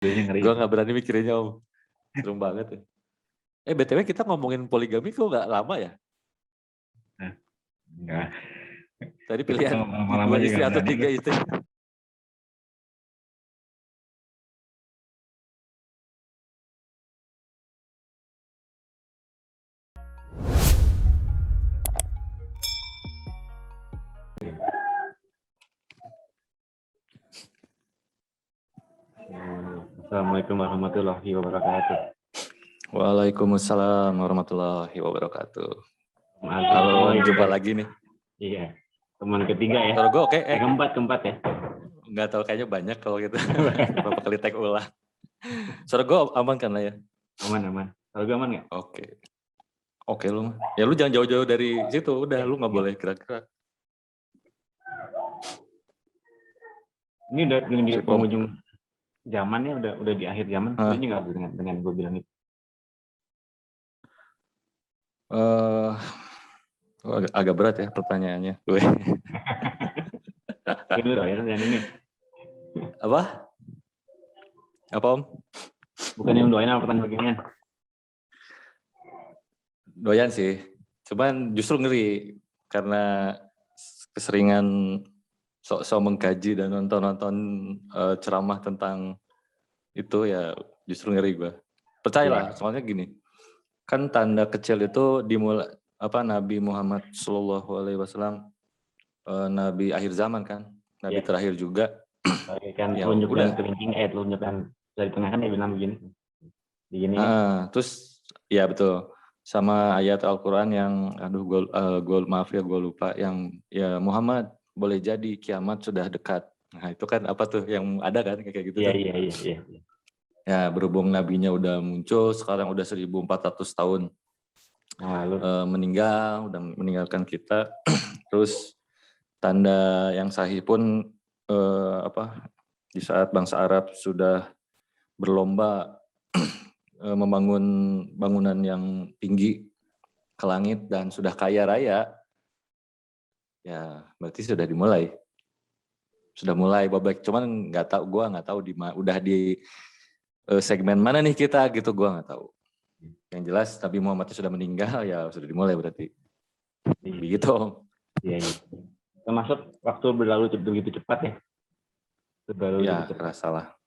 Gue nggak berani mikirinnya Om. Serem banget ya. BTW kita ngomongin poligami kok nggak lama ya? Enggak. Tadi pilihan Lama-lama 2 juga istri atau 3 istri. Assalamualaikum warahmatullahi wabarakatuh. Waalaikumsalam warahmatullahi wabarakatuh. Halo, jumpa lagi nih. Iya, teman ketiga ya. Suara gue oke? Keempat ya. Nggak tahu, kayaknya banyak kalau gitu. Berapa kali tag ulang. Suara gue aman kan lah ya? Aman. Suara gue aman nggak? Oke lu. Ya lu jangan jauh-jauh dari situ. Udah lu nggak boleh gerak-gerak. Ini udah di penghujung zaman ya, udah di akhir zaman. Ini nggak dengan gue bilang itu. Agak berat ya pertanyaannya. Ini loh ya, yang ini. Apa Om? Bukan yang doain apa pertanyaan beginian? Doyan sih. Cuman justru ngeri karena keseringan sok-sok mengkaji dan nonton ceramah tentang itu ya, justru ngeri gue. Percayalah, soalnya gini. Kan tanda kecil itu dimulai Nabi Muhammad SAW, Nabi akhir zaman kan, Nabi terakhir juga. Kan ya, telunjukan kelingking, telunjukan dari tengah kan dia bilang begini. Terus ya betul. Sama ayat Al-Quran yang, gue lupa, yang ya Muhammad boleh jadi kiamat sudah dekat. Nah itu kan apa tuh yang ada kan kayak gitu. Iya. Ya berhubung nabinya udah muncul, sekarang udah 1400 tahun meninggalkan kita. Terus tanda yang sahih pun di saat bangsa Arab sudah berlomba membangun bangunan yang tinggi ke langit dan sudah kaya raya, ya berarti sudah mulai babak. Cuman gue nggak tahu udah di segmen mana nih kita gitu, gue nggak tahu. Yang jelas Nabi Muhammad sudah meninggal, ya sudah dimulai berarti. Begitu. Iya. Termasuk waktu berlalu begitu cepat ya. Ya, rasalah.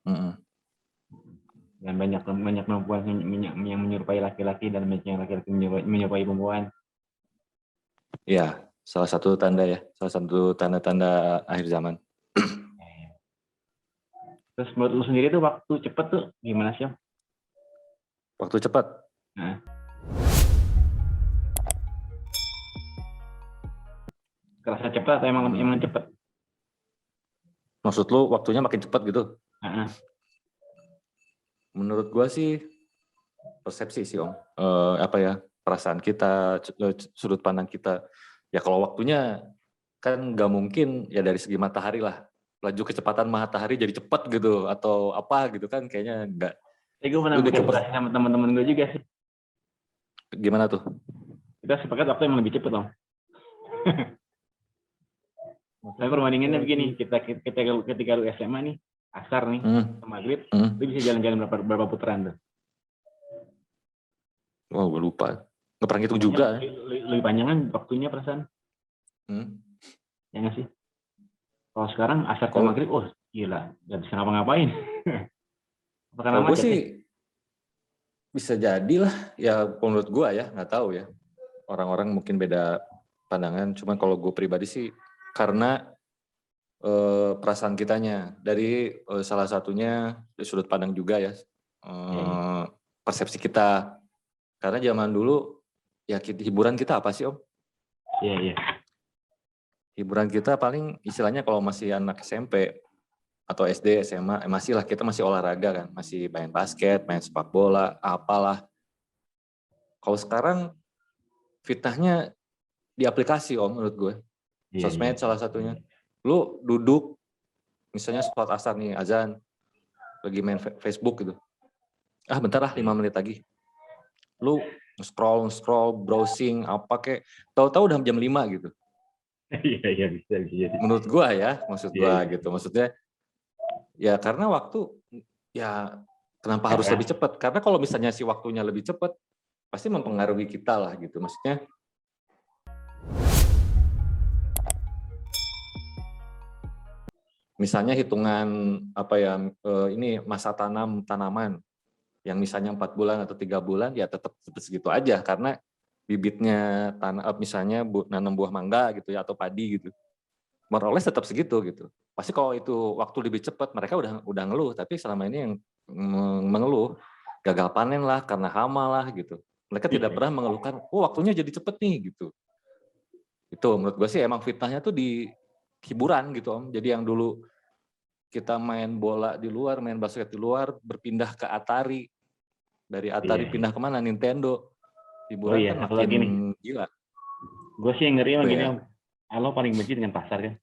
Dan banyak perempuan yang menyerupai laki-laki dan banyak yang laki-laki menyerupai perempuan. Ya, salah satu tanda-tanda akhir zaman. Terus menurut lu sendiri tuh waktu cepat tuh gimana sih? Waktu cepat? Kerasa cepat atau emang cepat? Maksud lu waktunya makin cepat gitu? Menurut gua sih persepsi sih Om. Perasaan kita, sudut pandang kita. Ya kalau waktunya kan nggak mungkin ya dari segi matahari lah. Laju kecepatan matahari jadi cepat gitu atau apa gitu kan, kayaknya enggak. Gue pernah berkolaborasi sama teman-teman gue juga sih. Gimana tuh? Kita sepakat waktu yang lebih cepat Om. Saya perbandingannya begini, ketika lu SMA nih, asar nih, ke maghrib, lu bisa jalan-jalan berapa putaran tuh? Wah, gue lupa. Nggak pernah ngitung juga. Lebih panjang kan waktunya perasaan. Ya nggak sih? Kalau sekarang asar ke maghrib, gila, nggak bisa ngapa-ngapain. Kalau gue sih bisa jadilah, ya menurut gue ya, nggak tahu ya. Orang-orang mungkin beda pandangan, cuman kalau gue pribadi sih karena perasaan kitanya. Dari salah satunya dari sudut pandang juga ya, persepsi kita. Karena zaman dulu, ya hiburan kita apa sih Om? Iya. Hiburan kita paling istilahnya kalau masih anak SMP atau SD, SMA, kita masih olahraga kan, masih main basket, main sepak bola, apalah. Kalau sekarang fitnahnya di aplikasi Om menurut gue. Sosmed salah satunya. Lu duduk, misalnya sholat asar nih, azan, lagi main Facebook gitu. Bentar lah 5 menit lagi. Lu scroll, browsing, apa kek, tahu-tahu udah jam 5 gitu. Iya, bisa. Menurut gua ya, maksud gua gitu. Maksudnya, ya karena waktu Ya, kenapa harus lebih cepat? Karena kalau misalnya si waktunya lebih cepat, pasti mempengaruhi kita lah gitu. Maksudnya, misalnya hitungan ini masa tanam tanaman yang misalnya 4 bulan atau 3 bulan, ya tetap segitu aja karena bibitnya misalnya nanam buah mangga gitu ya atau padi gitu. More tetap segitu gitu. Pasti kalau itu waktu lebih cepat mereka udah ngeluh, tapi selama ini yang mengeluh gagal panen lah karena hama lah gitu. Mereka tidak pernah mengeluhkan, waktunya jadi cepet nih gitu. Itu menurut gue sih emang fitnahnya tuh di hiburan gitu Om. Jadi yang dulu kita main bola di luar, main basket di luar, berpindah ke Atari. Dari Atari pindah kemana? Nintendo. Hiburan kan makin gila. Gue sih yang ngeri emang gini Om. Alo paling benci dengan pasar kan.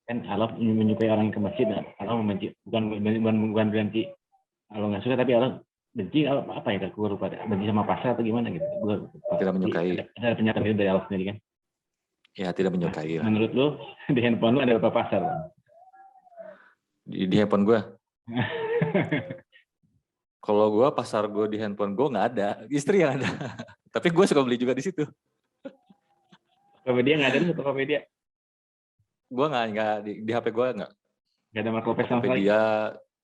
Kan Alo menyukai orang yang ke masjid, Alo membenci, bukan benci Alo nggak suka, tapi Alo benci apa ya? Gue lupa, benci sama pasar atau gimana gitu. Gue tidak menyukai. Ada pernyataan itu dari Alo sendiri kan? Ya tidak menyukai lah. Menurut lo di handphone lo ada berapa pasar? Di handphone gue? Kalau gue pasar gue di handphone gue nggak ada, istri yang ada. Tapi gue suka beli juga di situ. Tokopedia nggak ada di Tokopedia? Gue nggak di HP gue nggak. Nggak ada marketplace sama sekali. Tokopedia,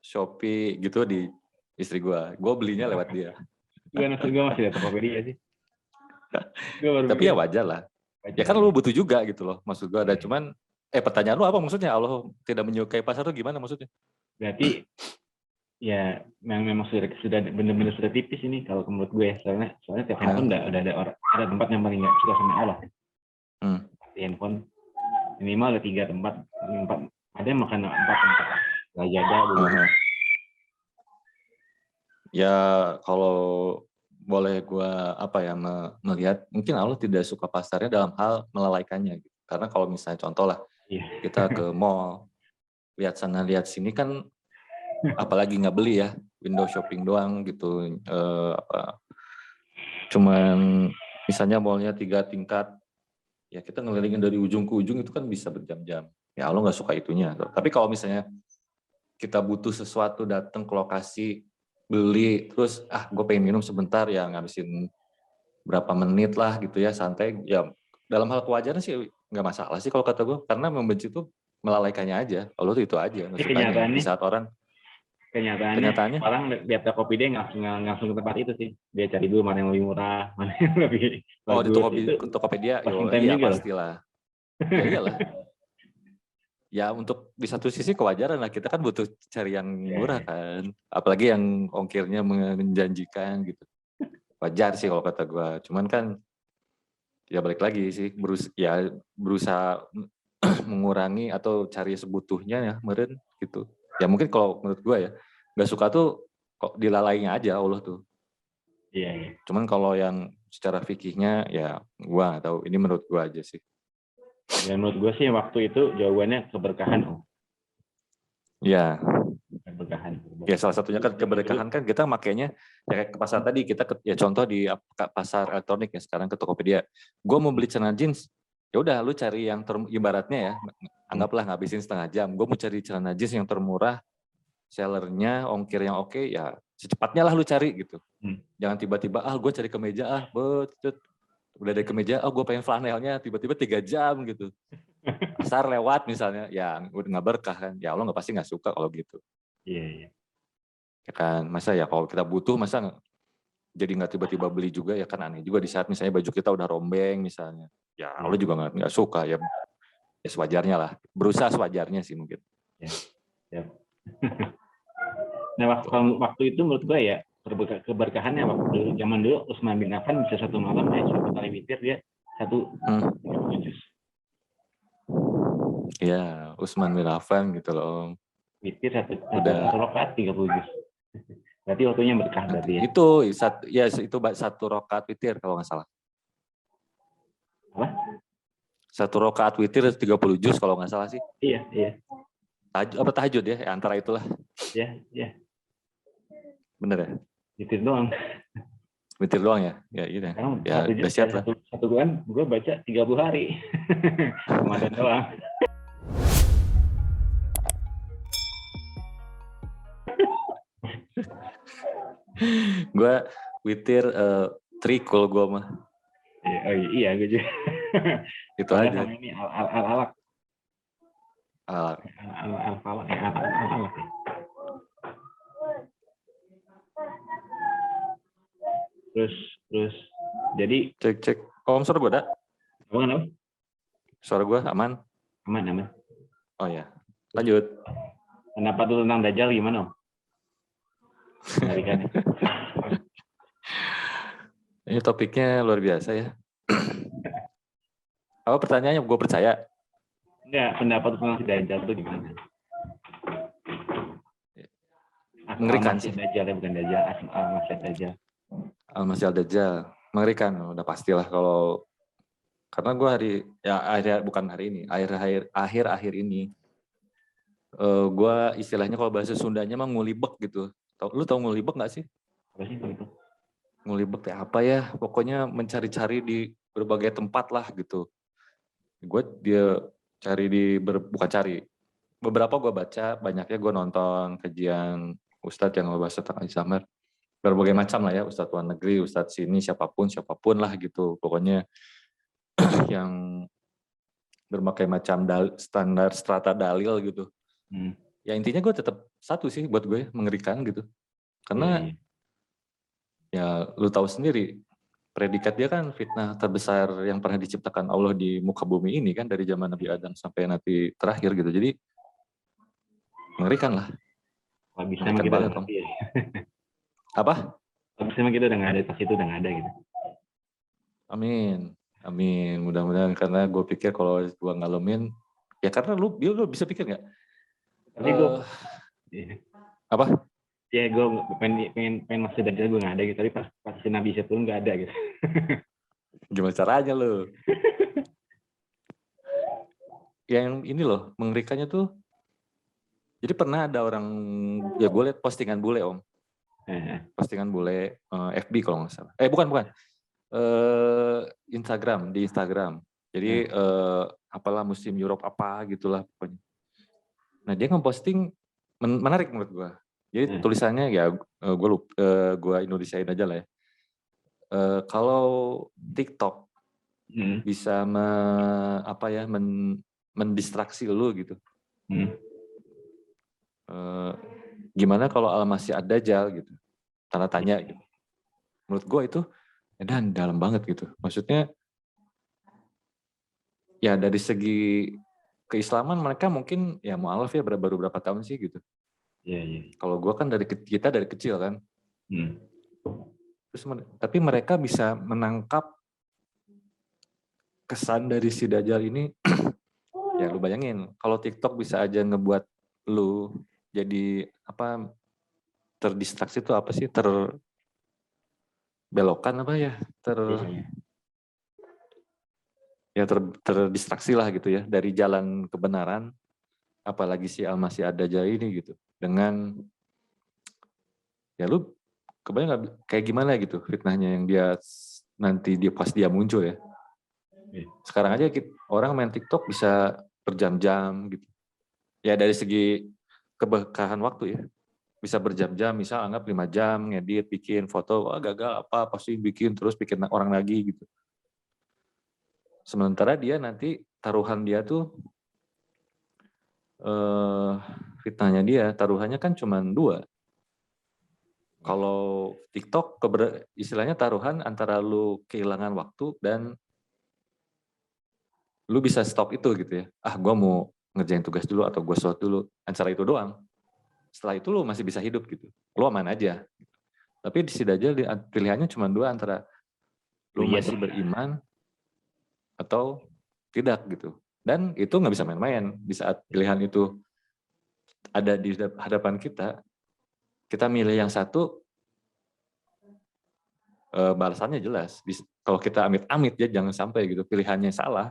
Shopee gitu di istri gue. Gue belinya lewat dia. Gue masih ada Tokopedia sih. Tapi ya wajar lah. Ya kan lu butuh juga gitu loh. Maksud gue ada cuman. Pertanyaan lu apa maksudnya? Allah tidak menyukai pasar tuh gimana maksudnya? Berarti ya memang sudah benar-benar sudah tipis ini kalau menurut gue. Soalnya tiap handphone udah ada tempat yang paling nggak suka sama Allah. Di handphone minimal ada 3 tempat, 4, ada yang makan 4 tempat, nggak jaga dulu. Ya kalau boleh gue melihat, mungkin Allah tidak suka pasarnya dalam hal melalaikannya. Gitu. Karena kalau misalnya contoh lah, kita ke mall, lihat sana lihat sini kan, apalagi nggak beli ya, window shopping doang gitu. Cuman misalnya mallnya 3 tingkat. Ya kita ngelilingin dari ujung ke ujung itu kan bisa berjam-jam. Ya Allah nggak suka itunya. Tapi kalau misalnya kita butuh sesuatu datang ke lokasi, beli, terus gue pengen minum sebentar ya ngabisin berapa menit lah gitu ya santai. Ya dalam hal kewajaran sih nggak masalah sih kalau kata gue. Karena membenci itu melalaikannya aja. Allah tuh itu aja. Di saat kenyataannya orang lihat Tokopedia nggak langsung ke tempat itu sih, dia cari dulu mana yang lebih murah, mana yang lebih bagus. Di Tokopedia iya pastilah ya iyalah ya, untuk di satu sisi kewajaran lah, kita kan butuh cari yang murah kan, apalagi yang ongkirnya menjanjikan gitu, wajar sih kalau kata gue. Cuman kan ya balik lagi sih berusaha mengurangi atau cari sebutuhnya ya meren gitu. Ya mungkin kalau menurut gue ya, nggak suka tuh kok dilalainya aja Allah tuh. Iya. Cuman kalau yang secara fikihnya ya gue nggak tahu. Ini menurut gue aja sih. Ya menurut gue sih waktu itu jawabannya keberkahan. Ya. Keberkahan. Ya salah satunya kan keberkahan kan kita makainya ya ke pasar tadi kita contoh di pasar elektronik ya sekarang ke Tokopedia. Gue mau beli celana jeans. Ya udah lu cari yang ibaratnya ya, anggaplah ngabisin setengah jam. Gue mau cari celana jeans yang termurah, sellernya ongkir yang oke, ya secepatnya lah lu cari gitu. Jangan tiba-tiba gue cari kemeja udah dari kemeja gue pengen flanelnya tiba-tiba 3 jam gitu. Pasar lewat misalnya, ya udah nggak berkah kan. Ya Allah pasti nggak suka kalau gitu. Iya. Ya kan, masa ya kalau kita butuh masa jadi nggak tiba-tiba beli juga ya kan aneh juga di saat misalnya baju kita udah rombeng misalnya. Ya Allah juga nggak suka ya sewajarnya lah, berusaha sewajarnya sih mungkin. Ya. Nah waktu itu menurut gue ya keberkahannya waktu zaman dulu Utsman bin Affan bisa 1 malam satu kali witir dia 1 juz. Iya, Utsman bin Affan gitu loh. Witir satu rakaat 30 juz. Berarti waktunya berkah berarti ya. Itu 1 rakaat witir kalau nggak salah. Apa? 1 rakaat witir 30 juz kalau nggak salah sih. Iya. Tahajud ya, antara itulah. Iya. Bener ya? Witir doang. Witir doang ya? Ya gitu. Ya udah siap lah. Satu bulan gue baca 30 hari. Ramadan doang. Gue witir trikul gue mah. Iya gue juga. Itu aja. Sama ini alak. Alak. Alak. Terus jadi Cek. Om, suara gue ada? Apa? Suara gue aman? Aman. Oh ya, lanjut. Pendapat lu tentang Dajjal gimana, Om? Mengerikan. Ini topiknya luar biasa ya. Apa pertanyaannya? Gue percaya. Enggak, pendapat tentang si Dajjal itu gimana? Mengerikan sih. Dajjal ya, bukan Dajjal. Al-Masih Dajjal. Al-Masih Dajjal. Mengerikan, udah pastilah kalau karena gue akhir-akhir ini gue istilahnya kalau bahasa Sundanya mah ngulibek gitu. Lu tau ngulibek nggak sih? Apa sih itu? Ngulibek kayak apa ya? Pokoknya mencari-cari di berbagai tempat lah gitu. Dia cari beberapa gue baca, banyaknya gue nonton kajian Ustadz yang ngebahas tentang Alzheimer. Berbagai macam lah ya, Ustadz luar negeri, Ustadz sini, siapapun lah gitu. Pokoknya yang berbagai macam standar strata dalil gitu. Ya intinya gue tetap satu sih buat gue, mengerikan gitu. Karena ya lu tahu sendiri, predikat dia kan fitnah terbesar yang pernah diciptakan Allah di muka bumi ini kan, dari zaman Nabi Adam sampai nanti terakhir gitu. Jadi mengerikan lah. Kalau bisa mah kita banget, Om. Apa? Kalau bisa mah kita udah nggak ada, tas itu udah nggak ada gitu. Amin. Mudah-mudahan, karena gue pikir kalau gue ngalamin, ya karena lu bisa pikir nggak? Tapi gue apa? Ya gue pengen masuk Dajjal, gue nggak ada gitu. Tapi pas si Nabi Isa turun nggak ada gitu. Gimana caranya lu? Yang ini loh, mengerikannya tuh. Jadi pernah ada orang, ya gue liat postingan bule, Om. Postingan bule, FB kalau nggak salah. Bukan. Di Instagram. Jadi apalah musim Europe apa gitulah pokoknya. Nah dia ngeposting menarik menurut gue. Jadi tulisannya ya gue Indonesiain aja lah ya. Kalau TikTok bisa mendistraksi lu gitu. Gimana kalau Al-Masih Ad-Dajjal gitu? Tanda tanya gitu. Menurut gue itu dan dalam banget gitu. Maksudnya ya dari segi keislaman mereka mungkin ya mu'alaf ya baru berapa tahun sih gitu. Iya. Kalau gue kan kita dari kecil kan. Terus tapi mereka bisa menangkap kesan dari si Dajjal ini. Ya lu bayangin kalau TikTok bisa aja ngebuat lu jadi terdistraksi itu apa sih, terbelokkan apa ya, terdistraksi lah gitu ya dari jalan kebenaran, apalagi si Al-Masih Ad-Dajjal ini gitu, dengan ya lu kebayang nggak kayak gimana gitu fitnahnya yang nanti pas dia muncul ya. Sekarang aja orang main TikTok bisa berjam-jam gitu ya, dari segi keberkahan waktu ya, bisa berjam-jam, misal anggap 5 jam ngedit, bikin foto, gagal pasti bikin orang lagi gitu. Sementara dia nanti taruhan dia tuh fitnahnya dia taruhannya kan cuma 2. Kalau TikTok istilahnya taruhan antara lu kehilangan waktu dan lu bisa stop itu gitu ya. Gue mau ngerjain tugas dulu atau gue sholat dulu, antara itu doang. Setelah itu lu masih bisa hidup gitu, lu aman aja. Tapi di Dajjal pilihannya cuma 2, antara lu masih beriman atau tidak gitu. Dan itu nggak bisa main-main. Di saat pilihan itu ada di hadapan kita milih yang satu, balasannya jelas. Kalau kita amit-amit ya jangan sampai gitu pilihannya salah,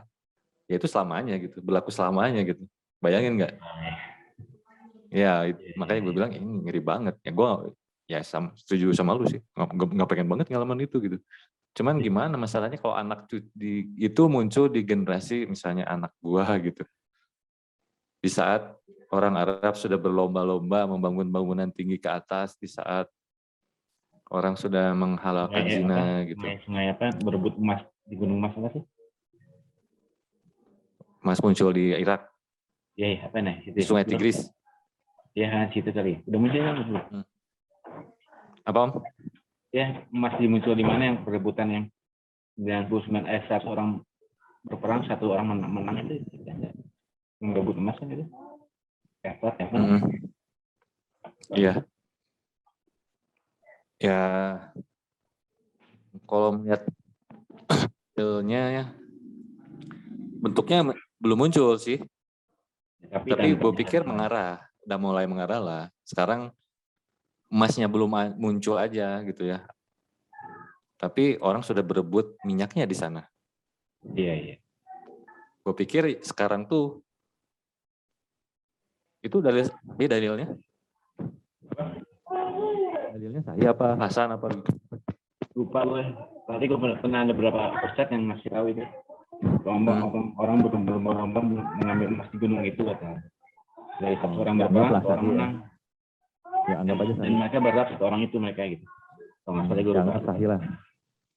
ya itu selamanya gitu, berlaku selamanya gitu. Bayangin nggak? Ya makanya gue bilang ini ngeri banget. Ya gue setuju sama lu sih, nggak pengen banget ngalamin itu gitu. Cuman gimana masalahnya kalau anak itu muncul di generasi misalnya anak gua gitu. Di saat orang Arab sudah berlomba-lomba membangun bangunan tinggi ke atas, di saat Orang sudah menghalalkan zina gitu. Sungai apa berebut emas di Gunung Mas apa sih? Emas muncul di Irak. Iya, apa nih? Di Sungai Tigris. Ya, situ kali. Udah muncul kan? Apa Om? Ya, emas muncul di mana yang perebutan yang 100 orang berperang, 1 orang menang itu. Merebut emas kan itu. Iya. Ya, kalau melihat hasilnya ya, bentuknya belum muncul sih. Tapi gue pikir udah mulai mengarah lah. Sekarang emasnya belum muncul aja gitu ya. Tapi orang sudah berebut minyaknya di sana. Iya. Gue pikir sekarang tuh itu dalilnya. Dalilnya saya apa Hasan apa gitu. Lupa gue. Tadi gue pernah ada beberapa ustadz yang ngasih tahu itu. Orang berlomba-lomba mengambil emas di gunung itu kata. Dari 1 orang berperang, 1 orang menang. Ya anggap aja sahih. Dan mereka berharap 1 orang itu mereka gitu. Kalau nggak salah gue lupa. Anggap sahih lah.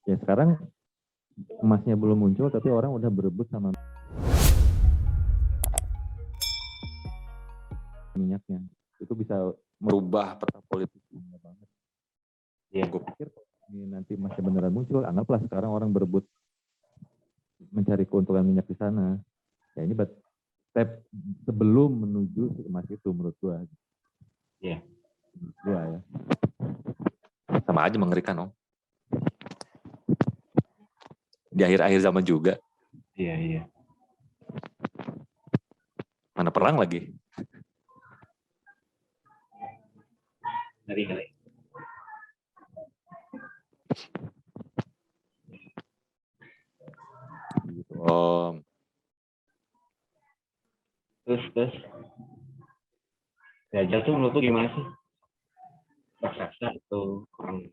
Ya sekarang emasnya belum muncul tapi orang udah berebut sama minyaknya. Itu bisa merubah peta politik dunia banget. Ya gue pikir ini nanti masih beneran muncul, anggaplah sekarang orang berebut mencari keuntungan minyak di sana. Ya ini step sebelum menuju emas itu menurut gue. Iya. Menurut gue ya. Sama aja mengerikan Om. Di akhir-akhir zaman juga. Iya. Mana perang lagi? Ngeri kali. Gitu Om. Terus. Dajjal tuh menurut lu gimana sih? Raksasa atau orang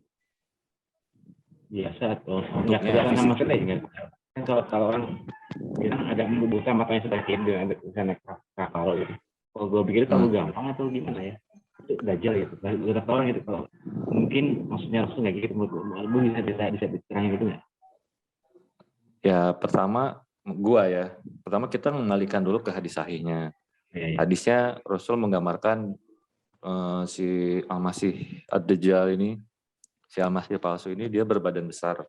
biasa atau nggak kelihatan sama sekali kan? Kan kalau orang bilang agak membuka matanya sudah kiri ada tulisannya kalau gitu. Kalau gue pikir terlalu gampang atau gimana ya? Itu Dajjal gitu. Beberapa orang itu kalau mungkin maksudnya Rasul nggak gitu menurut gue. Lu bisa diterangin gitu nggak? Ya pertama kita mengalihkan dulu ke hadis sahihnya. Ya. Hadisnya Rasul menggambarkan si Al-Masih Ad-Dajjal ini, si Al-Masih palsu ini dia berbadan besar.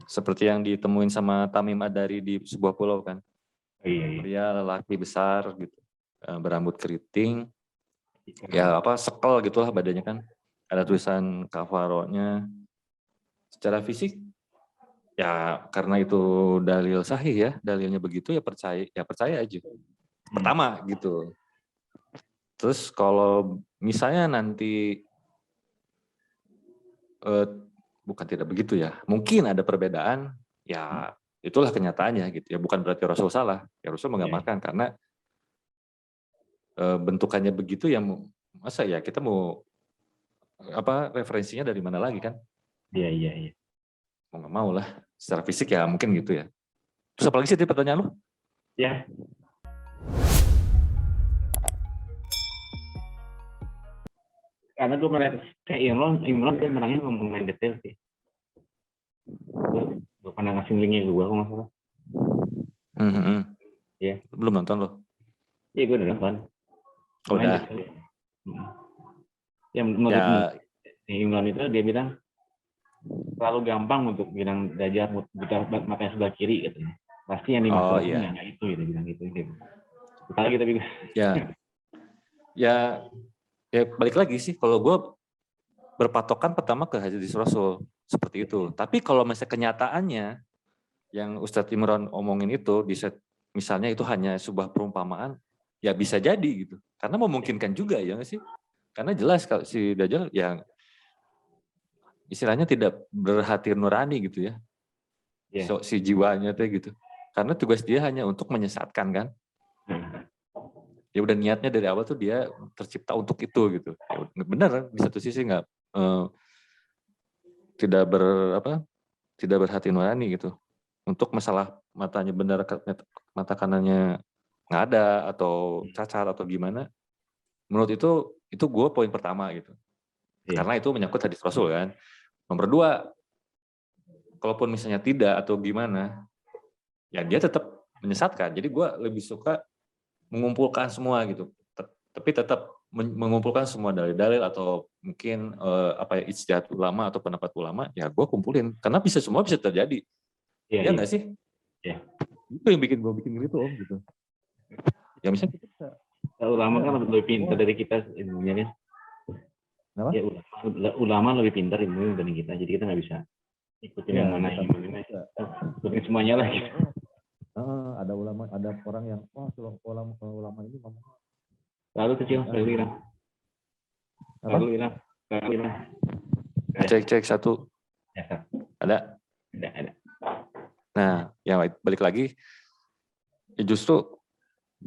Seperti yang ditemuin sama Tamim Ad-Dari di sebuah pulau kan. Iya. Dia lelaki besar gitu, berambut keriting, ya sekel gitulah badannya kan. Ada tulisan kafaronya. Secara fisik ya karena itu dalil sahih ya, dalilnya begitu ya percaya aja. Pertama gitu. Terus kalau misalnya nanti bukan tidak begitu ya, mungkin ada perbedaan, ya itulah kenyataannya gitu ya, bukan berarti Rasul salah. Ya Rasul menggambarkan karena bentukannya begitu ya, masa ya kita mau referensinya dari mana lagi kan? Iya. Mau nggak mau lah, secara fisik ya mungkin gitu ya. Terus apalagi sih pertanyaan lu? Ya. Karena gue melihat kayak Imron dia menangnya ngomong main detail sih. Gue pernah ngasih linknya gue kalau nggak salah. Iya. Belum nonton lo? Iya gue udah nonton. Udah. Ya menurut Imron itu dia bilang terlalu gampang untuk bilang Dajjal buta matanya sebelah kiri gitu. Pasti yang dimaksudnya nggak itu gitu bilang gitu. Kita lagi tapi. Ya balik lagi sih, kalau gue berpatokan pertama ke hadis Rasul seperti itu. Tapi kalau misalnya kenyataannya yang Ustadz Imron omongin itu, misalnya itu hanya sebuah perumpamaan, ya bisa jadi gitu. Karena memungkinkan juga ya nggak sih? Karena jelas kalau si Dajjal yang istilahnya tidak berhati nurani gitu ya. So, si jiwanya tuh gitu. Karena tugas dia hanya untuk menyesatkan kan. Ya udah niatnya dari awal tuh dia tercipta untuk itu gitu. Benar di satu sisi nggak tidak berhati nurani gitu. Untuk masalah matanya benar, mata kanannya nggak ada atau cacat atau gimana. Menurut itu gue poin pertama gitu. Karena itu menyangkut hadis Rasul kan. Nomor 2, kalaupun misalnya tidak atau gimana, ya dia tetap menyesatkan. Jadi gue lebih suka mengumpulkan semua gitu, tapi tetap mengumpulkan semua dalil-dalil atau mungkin ijtihad ulama atau pendapat ulama, ya gue kumpulin karena semua bisa terjadi. Ya nggak sih? Iya. Itu yang bikin gue bikin gitu Om gitu. Ya misalnya kita bisa. Ulama kan lebih pintar dari kita ilmunya kan. Kenapa? Ya ulama lebih pintar ilmunya dibanding kita, jadi kita nggak bisa ikutin yang mana yang mana. Ikutin semuanya lah. Gitu. Ada ulama, ada orang yang ulama ini ngomong. Lalu kecil, lalu hilang. Cek 1. Ya, Ada. Nah, ya balik lagi. Ya justru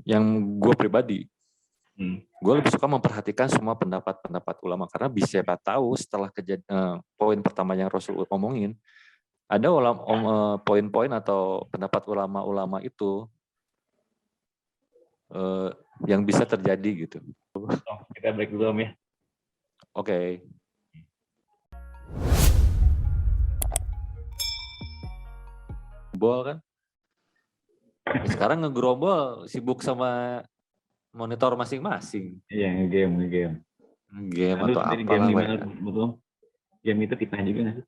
yang gue pribadi, gue lebih suka memperhatikan semua pendapat ulama karena bisa tahu setelah poin pertama yang Rasul ngomongin, ada poin-poin atau pendapat ulama-ulama itu yang bisa terjadi gitu. Kita break dulu Om ya. Oke. Bol kan? Sekarang ngegerobol sibuk sama monitor masing-masing. Iya, game. Game atau apalah. Betul. Game itu fitnah juga nggak sih?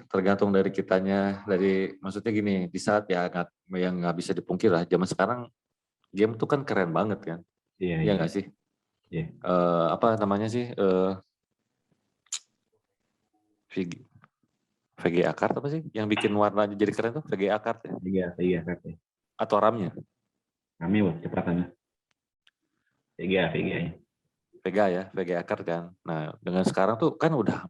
Tergantung dari kitanya. Maksudnya gini, di saat yang nggak bisa dipungkir lah, zaman sekarang game tuh kan keren banget kan. Iya nggak sih? Iya. Apa namanya sih? VGA card apa sih? Yang bikin warnanya jadi keren tuh VGA card ya? VGA card ya. Atau RAM-nya? RAM-nya buat kecepatannya. VGA ya, VGA card kan. Nah, dengan sekarang tuh kan udah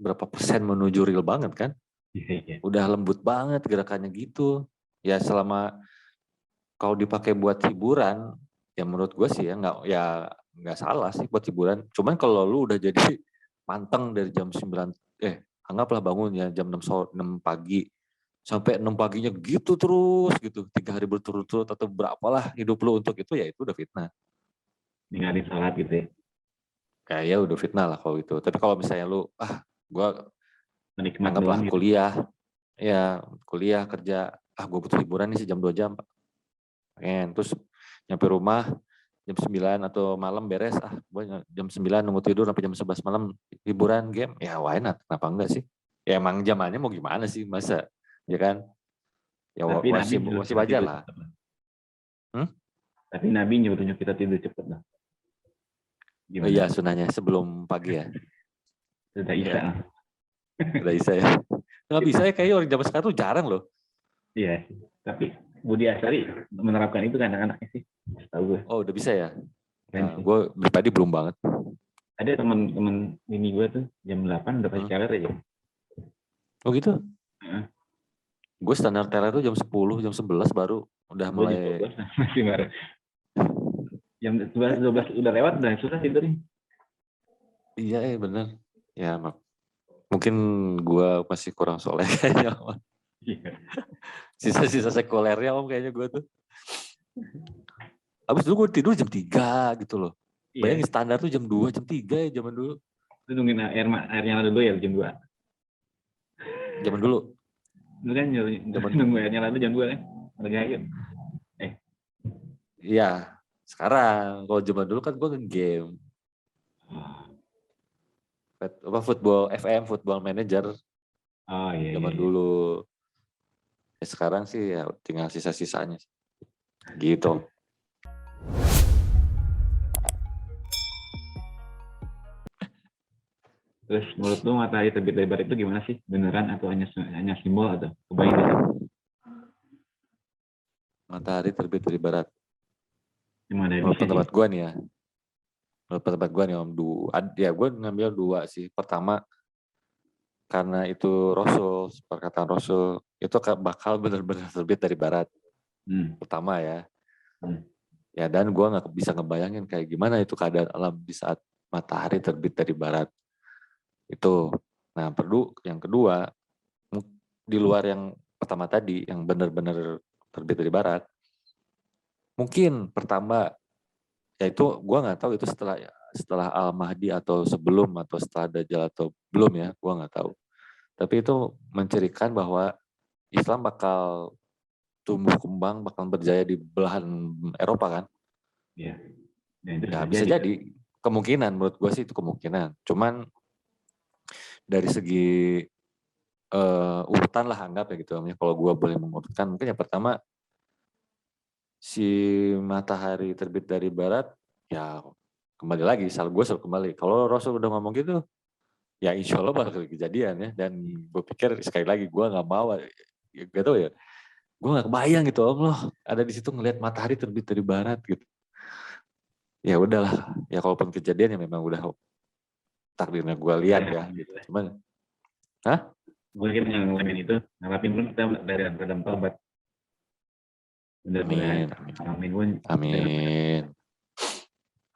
berapa persen menuju real banget kan? Iya. Udah lembut banget gerakannya gitu. Ya selama kalau dipakai buat hiburan, ya menurut gue sih nggak salah sih buat hiburan. Cuman kalau lu udah jadi manteng dari jam 9, anggaplah bangun ya jam 6 pagi, sampai 6 paginya gitu terus gitu, 3 hari berturut-turut atau berapalah hidup lu untuk itu, ya itu udah fitnah. Ninggalin sholat gitu ya. Kayak udah fitnah lah kalau itu. Tapi kalau misalnya lu, gue anggaplah gitu. kuliah, kerja, gue butuh hiburan nih sejam 2 jam. Terus nyampe rumah jam 9 atau malam beres, gue jam 9 nunggu tidur sampai jam 11 malam hiburan game, ya why not, kenapa enggak sih? Ya emang zamannya mau gimana sih, masa, ya kan? Ya masih wajar lah. Tapi Nabi nyuruh kita tidur cepat lah. Oh iya, sunahnya sebelum pagi ya. Sudah Isya. Sudah Isya ya. Nggak bisa ya, kayaknya orang zaman sekarang tuh jarang loh. Iya, tapi Budi Asari menerapkan itu kan anak-anaknya sih. Tahu gue. Oh, udah bisa ya? Nah, gue tadi belum banget. Ada teman-teman ini gue tuh jam 8 udah pasti teler aja. Oh gitu? Gue standar teler tuh jam 10, jam 11 baru udah mulai. Masih baru. Jam 12 udah lewat udah susah tidurnya. Iya, bener. Ya, mungkin gue masih kurang soleh kayaknya. Iya. Sisa-sisa sekulernya Om kayaknya gue tuh. Abis itu gue tidur jam 3 gitu loh. Bayangin standar tuh jam 2, jam 3 ya zaman dulu. Itu nungguin air nyala dulu ya jam 2. Zaman dulu. Lu kan nunggu air nyala dulu jam 2 kan? Lagi Iya, sekarang kalau zaman dulu kan gue nge-game. Football FM, Football Manager. Iya. Zaman dulu. Ya, sekarang sih ya tinggal sisa-sisanya. Gitu. Terus menurut lu matahari terbit dari barat itu gimana sih? Beneran atau hanya simbol atau kebayang? Matahari terbit dari barat. Menurut pendapat gue nih ya. Menurut pendapat gue nih Om, ya gue ngambil 2 sih. Pertama, karena itu Rasul, perkataan Rasul, itu bakal benar-benar terbit dari barat. Pertama ya. Ya, dan gue nggak bisa ngebayangin kayak gimana itu keadaan alam di saat matahari terbit dari barat. Itu. Nah, yang kedua, di luar yang pertama tadi, yang benar-benar terbit dari barat, mungkin pertama, yaitu gue nggak tahu itu setelah setelah Al-Mahdi atau sebelum atau setelah Dajjal atau belum ya, gue nggak tahu. Tapi itu mencirikan bahwa Islam bakal tumbuh kembang, bakal berjaya di belahan Eropa kan? Iya. Ya bisa jadi. Kemungkinan menurut gue sih itu kemungkinan. Cuman dari segi urutan lah anggap ya gitu. Kalau gue boleh mengurutkan, mungkin yang pertama si matahari terbit dari barat, ya kembali lagi, gue selalu kembali. Kalau Rasul udah ngomong gitu, ya insya Allah bakal kejadian ya. Dan gue pikir sekali lagi gue nggak mau, gak tau ya. Gue nggak kebayang gitu Allah ada di situ ngelihat matahari terbit dari barat gitu. Ya udahlah, ya kalaupun kejadian ya memang udah takdirnya gue lihat ya. Gitu. Cuman, hah? Gue kira ngalamin itu, ngalamin pun kita dari dalam tobat. Amin.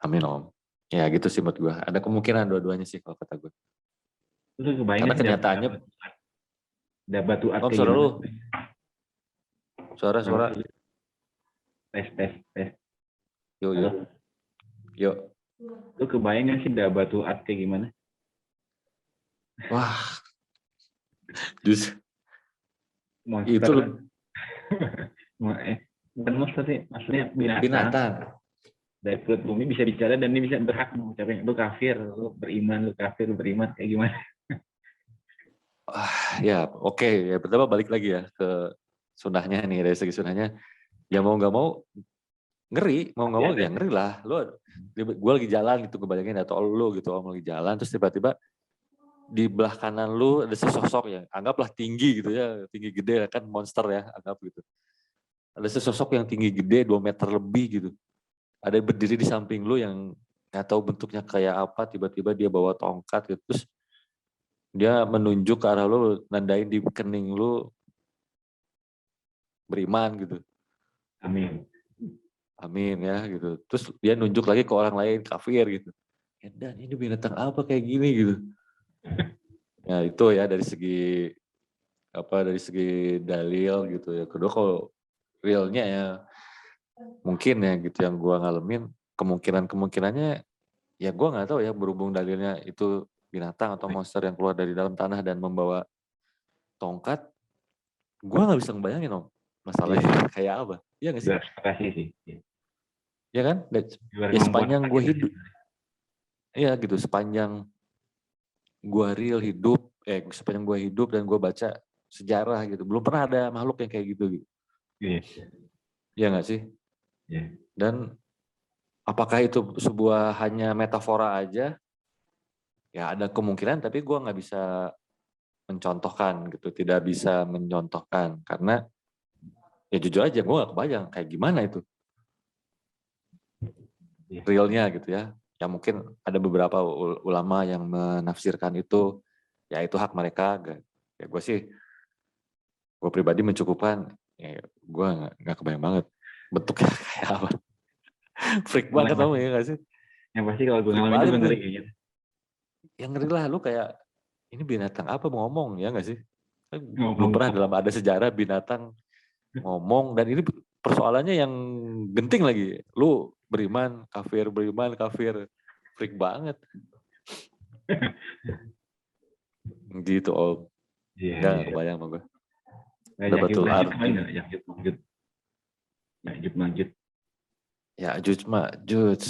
Amin Om. Ya gitu sih menurut gue. Ada kemungkinan dua-duanya sih kalau kata gue. Lu kebayang karena kenyataannya ada batu Om, suara lu. Suara. Tes. Yuk. Lu kebayang gak sih ada batu art kayak gimana? Wah. Justru monster. Itu bukan monster sih, maksudnya binatang. Dari perut bumi bisa bicara dan dia bisa berhak mengucapkan lu kafir, lu beriman, kayak gimana? Ya oke. Ya pertama balik lagi ya ke sunahnya nih, dari segi sunahnya. Ya mau nggak mau ngeri, mau nggak mau ya ngeri lah. Gue lagi jalan gitu, kebayangin atau lu gitu, Om lagi jalan terus tiba-tiba di belah kanan lu ada sesosok yang anggaplah tinggi gitu ya, tinggi gede kan, monster ya anggap gitu. Ada sesosok yang tinggi gede 2 meter lebih gitu. Ada berdiri di samping lu yang nggak tahu bentuknya kayak apa, tiba-tiba dia bawa tongkat gitu, terus dia menunjuk ke arah lu, nandain di kening lu beriman gitu. Amin ya gitu. Terus dia nunjuk lagi ke orang lain kafir gitu. Dan ini binatang apa kayak gini gitu. Ya itu ya dari segi dalil gitu ya. Kedua kalau realnya ya mungkin ya gitu yang gua ngalamin, kemungkinannya ya gua nggak tahu ya, berhubung dalilnya itu binatang atau monster yang keluar dari dalam tanah dan membawa tongkat, gua nggak bisa ngebayangin Om masalahnya kayak apa. Iya nggak sih? Ya kan? Ya sepanjang gue hidup, iya gitu, sepanjang gue real hidup, sepanjang gue hidup dan gue baca sejarah gitu, belum pernah ada makhluk yang kayak gitu. Iya nggak sih? Dan apakah itu sebuah hanya metafora aja? Ya ada kemungkinan, tapi gue nggak bisa mencontohkan gitu, tidak bisa mencontohkan karena ya jujur aja gue nggak kebayang kayak gimana itu realnya gitu ya. Ya mungkin ada beberapa ulama yang menafsirkan itu, ya itu hak mereka. Ya gue pribadi mencukupkan, ya gue nggak kebayang banget bentuknya kayak apa. Freak banget tau ya nggak sih? Yang pasti kalau gue ngalamin itu ngeri gitu. Yang ngeri lah lu kayak, ini binatang apa mau ngomong ya nggak sih? Belum pernah dalam ada sejarah binatang ngomong, dan ini persoalannya yang genting lagi. Lu beriman, kafir, freak banget. Gitu Om. Nggak kebayang sama gue. Ada betul arti. Ya'juj Ma'juj.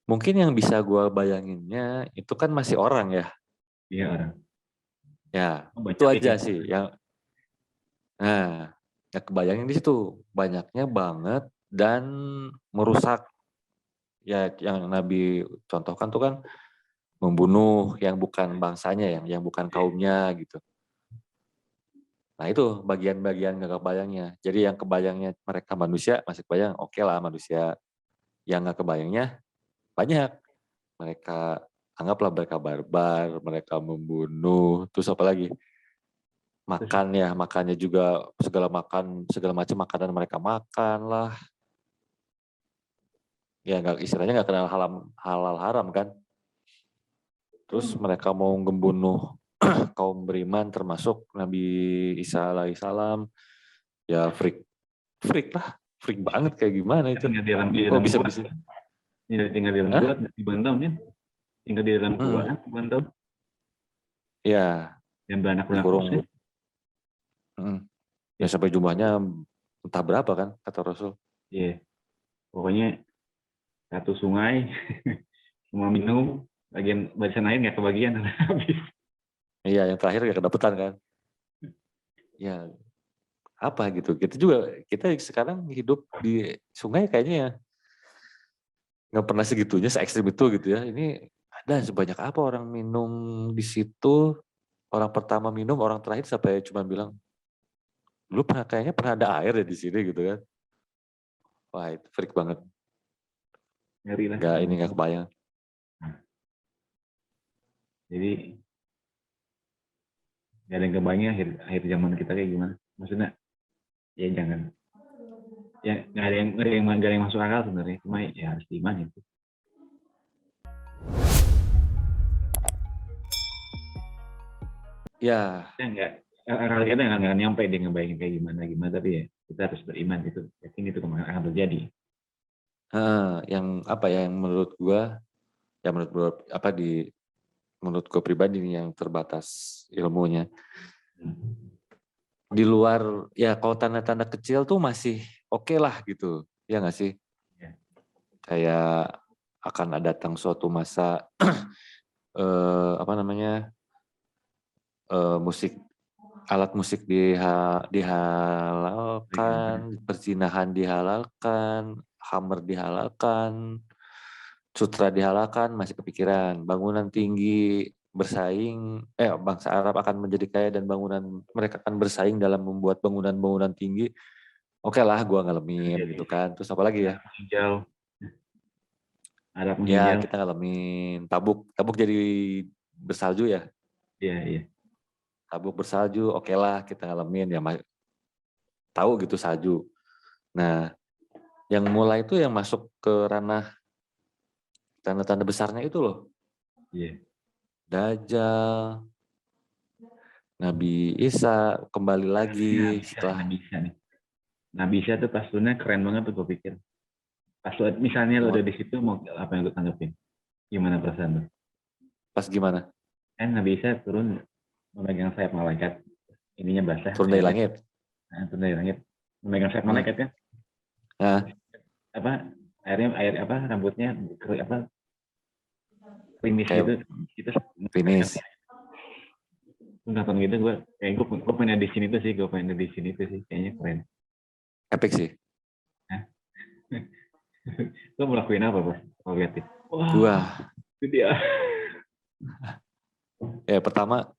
Mungkin yang bisa gue bayanginnya itu kan masih orang ya. Iya orang. Ya itu aja sih. Nah, ya kebayangin di situ banyaknya banget dan merusak. Ya yang Nabi contohkan tuh kan membunuh yang bukan bangsanya, yang bukan kaumnya gitu. Nah itu bagian-bagian gak kebayangnya. Jadi yang kebayangnya mereka manusia masih kebayang, oke lah manusia. Yang gak kebayangnya banyak. Mereka anggaplah mereka barbar, mereka membunuh, terus apa lagi? Makan ya, makannya juga segala macam makanan mereka makan lah. Ya istilahnya gak kenal halal haram kan. Terus mereka mau membunuh kaum beriman termasuk Nabi Isa alaihissalam. Ya freak lah, freak banget kayak gimana itu. Kok bisa? Ini tinggal di dalam gua dibantau kan? Tinggal di dalam gua kan dibantau. Iya. Yang beranak Dikurung. khusus. Ya sampai jumlahnya entah berapa kan kata Rasul. Iya. Pokoknya satu sungai semua minum, bagian barisan air nggak kebagian habis. Iya, yang terakhir nggak kedapetan kan. Ya apa gitu. Kita sekarang hidup di sungai kayaknya ya nggak pernah segitunya, se ekstrim itu gitu ya. Ini ada sebanyak apa orang minum di situ. Orang pertama minum, orang terakhir sampai cuma bilang, lu kayaknya pernah ada air ya di sini gitu kan. Wah itu freak banget. Ngeri lah. Nggak kebayang. Jadi nggak ada yang kebayang akhir zaman kita kayak gimana. Maksudnya ya jangan. Ya nggak ada yang masuk akal sebenarnya. Cuma ya harus diimani itu. Ya. Akal kita nggak nyampe dia ngebayangin kayak gimana, tapi ya kita harus beriman itu. Yakin itu akan terjadi. Yang apa ya, yang menurut gua, ya menurut gua pribadi nih yang terbatas ilmunya. Di luar, ya kalau tanda-tanda kecil tuh masih oke lah gitu. Ya nggak sih? Ya. Kayak akan datang suatu masa alat musik dihalalkan, perzinahan dihalalkan, hammer dihalalkan, sutra dihalalkan, masih kepikiran. Bangunan tinggi bersaing, bangsa Arab akan menjadi kaya dan mereka akan bersaing dalam membuat bangunan-bangunan tinggi. Oke lah, gua ngalamin gitu kan. Terus apa lagi ya? Arab Ya menghijau. kita ngalamin tabuk jadi bersalju ya. Iya. Tabuk bersalju, oke lah kita ngalamin ya, tahu gitu salju. Nah, yang mulai itu yang masuk ke ranah tanda-tanda besarnya itu loh. Iya. Dajjal, Nabi Isa kembali lagi setelah Nabi Isa tuh pas turunnya keren banget tuh gue pikir. Pas misalnya lo udah di situ, mau apa yang lo tanggapin? Gimana perasaan lo? Pas gimana? Nabi Isa turun memegang sayap malaikat, ininya basah. Turun dari langit. Turun dari langit, memegang sayap malaikat kan? Nah. Air rambutnya krimis gitu. Krimis. Nonton gitu gue pengen di sini tuh sih, kayaknya keren. Epic sih. Lo melakuin apa Bos? Kalau lihat itu? Wah. Itu dia. Ya pertama,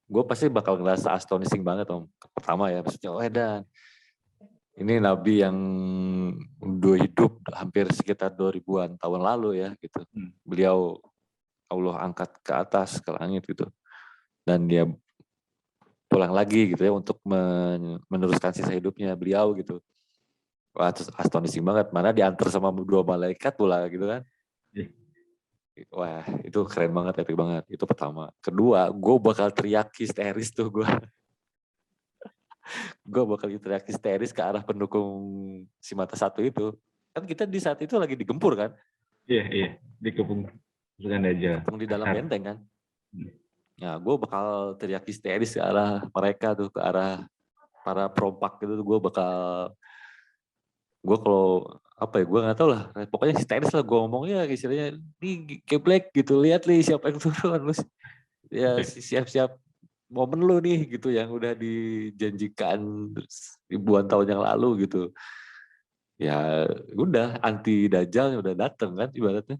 gue pasti bakal ngerasa astonishing banget Om. Pertama ya, maksudnya dan ini Nabi yang udah hidup hampir sekitar 2000-an tahun lalu ya gitu. Beliau Allah angkat ke atas, ke langit gitu. Dan dia pulang lagi gitu ya untuk meneruskan sisa hidupnya beliau gitu. Wah, astonishing banget. Mana diantar sama 2 malaikat pula gitu kan. Wah, itu keren banget, epic banget. Itu pertama. Kedua, gue bakal teriak histeris tuh gue. Gue bakal teriak histeris ke arah pendukung si Mata Satu itu. Kan kita di saat itu lagi digempur kan. Iya. Dikepung di dalam benteng kan. Ya, gue bakal teriak histeris ke arah mereka tuh, ke arah para perompak gitu. Gue kalau gue nggak tahu lah. Pokoknya histeris lah gue ngomongnya, istilahnya nih geblek gitu. Lihat nih siapa yang turun lu. Ya siap-siap momen lu nih gitu yang udah dijanjikan ribuan tahun yang lalu gitu. Ya udah, anti Dajjal udah dateng kan ibaratnya.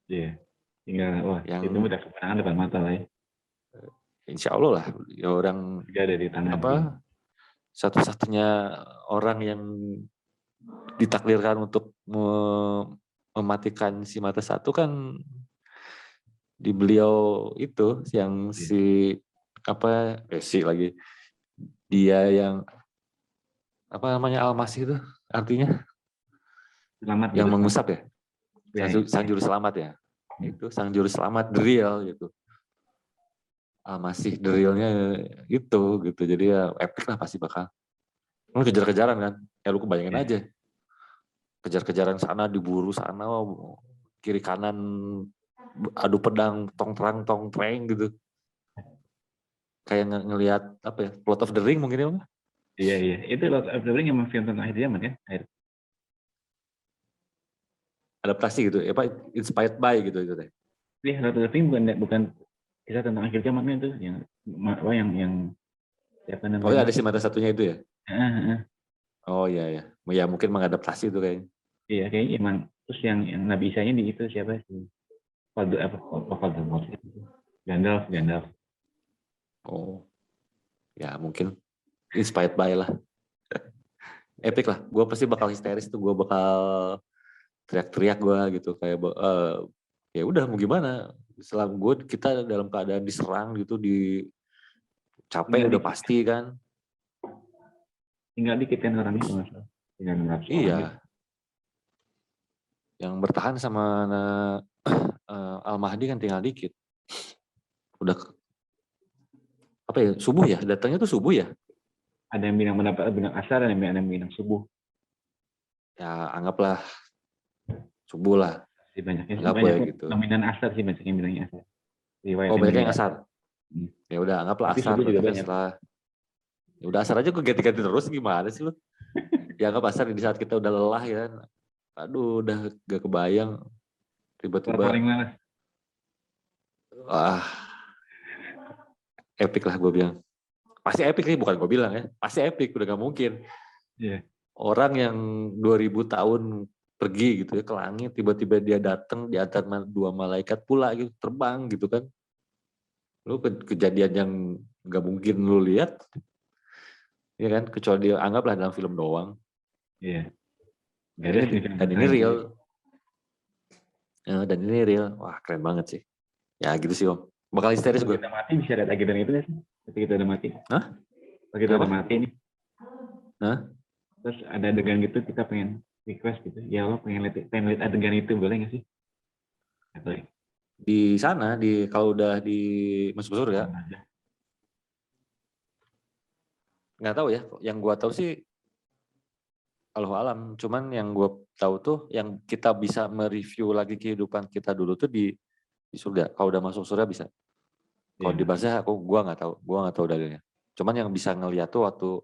Iya. Tinggal itu udah kemenangan depan mata lah ya. Insya Allah lah, ya orang ada di tangan satu-satunya orang yang ditakdirkan untuk mematikan si Mata Satu kan di beliau itu yang dia yang Al-Masih itu artinya selamat yang mengusap ya, sang juru selamat ya, itu sang juru selamat drill gitu. Al-Masih drillnya itu gitu, jadi ya epic lah pasti bakal. Lu kejar-kejaran kan, ya lu kebayangin aja. kejar-kejaran sana, diburu sana, kiri kanan adu pedang, tong treng gitu. Kayak ngelihat apa ya, Lord of the Ring mungkin ya. Iya. Itu Lord of the Ring emang film tentang akhir zaman kan? Adaptasi gitu, apa inspired by gitu itu teh. Iya, Lord of the Ring bukan kisah tentang akhir zaman kan itu yang siapa Oh ya, namanya? ada si mata satunya itu ya. Heeh. Oh iya ya. Ya mungkin mengadaptasi itu kayaknya. Iya, kayaknya emang terus yang Nabi Isa-nya di itu siapa sih? Voldemort itu. Gandalf. Oh. Ya mungkin inspired by lah. Epic lah. Gue pasti bakal histeris tuh. Gue bakal teriak-teriak gue gitu kayak ya udah mau gimana. Setelah kita dalam keadaan diserang gitu, capek udah pasti kan. Tinggal dikit kan orangnya kalau nggak salah. Tinggal 600 orang Iya. gitu. Yang bertahan sama Al-Mahdi kan tinggal dikit. Udah apa ya, subuh ya, datangnya tuh subuh ya. Ada yang bilang asar, ada yang bilang subuh. Ya anggaplah subuh lah. Banyaknya gitu. dominan asar sih, banyak yang bilangnya asar. Oh banyak yang asar. Ya udah anggaplah tapi asar. Subuh juga banyak. Ya udah asar aja gue ganti-ganti terus, gimana sih lu? Ya anggap asar di saat kita udah lelah ya. Aduh udah gak kebayang. Tiba-tiba. Paling malas. Epic lah gue bilang. Pasti epic nih, bukan gue bilang ya. Pasti epic, udah gak mungkin. Yeah. Orang yang 2000 tahun pergi gitu ya ke langit, tiba-tiba dia datang di antara dua malaikat pula gitu, terbang gitu kan. Lu kejadian yang gak mungkin lu lihat. Ya kan, kecuali dia anggaplah dalam film doang. Iya. Dan ini real. Dan ini real. Wah, keren banget sih. Ya gitu sih, Om. Bakal histeris gue. Kita mati bisa ada agendan itu nggak sih? Ketika kita udah mati. Hah? Kalau kita udah mati nih. Hah? Terus ada adegan gitu, kita pengen request gitu. Ya Allah, pengen lihat adegan itu, boleh nggak sih? Atau di sana, kalau udah di masuk surga, nggak tahu ya. Yang gua tahu sih Allahu alam. Cuman yang gua tahu tuh yang kita bisa mereview lagi kehidupan kita dulu tuh di surga. Kalau udah masuk surga bisa. Kalau di barzah gua nggak tahu. Gua nggak tahu dalilnya. Cuman yang bisa ngeliat tuh waktu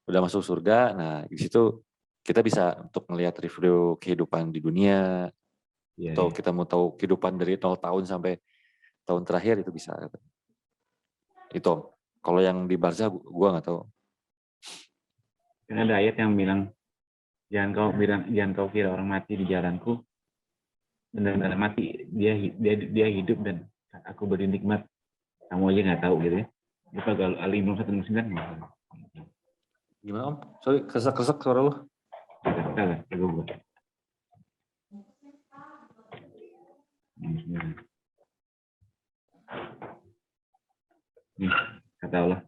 udah masuk surga. Nah di situ kita bisa untuk ngelihat review kehidupan di dunia. Atau kita mau tahu kehidupan dari 0 tahun sampai tahun terakhir itu bisa. Itu. Kalau yang di barzah gua nggak tahu. Karena ada ayat yang bilang jangan kau kira orang mati di jalanku, benar-benar mati, dia hidup dan aku beri nikmat, kamu aja nggak tahu gitu ya. Itu Al-Imran 169. Gimana Om? Sorry, kesek suara lu. Salah, gue. Nih, kata Allah.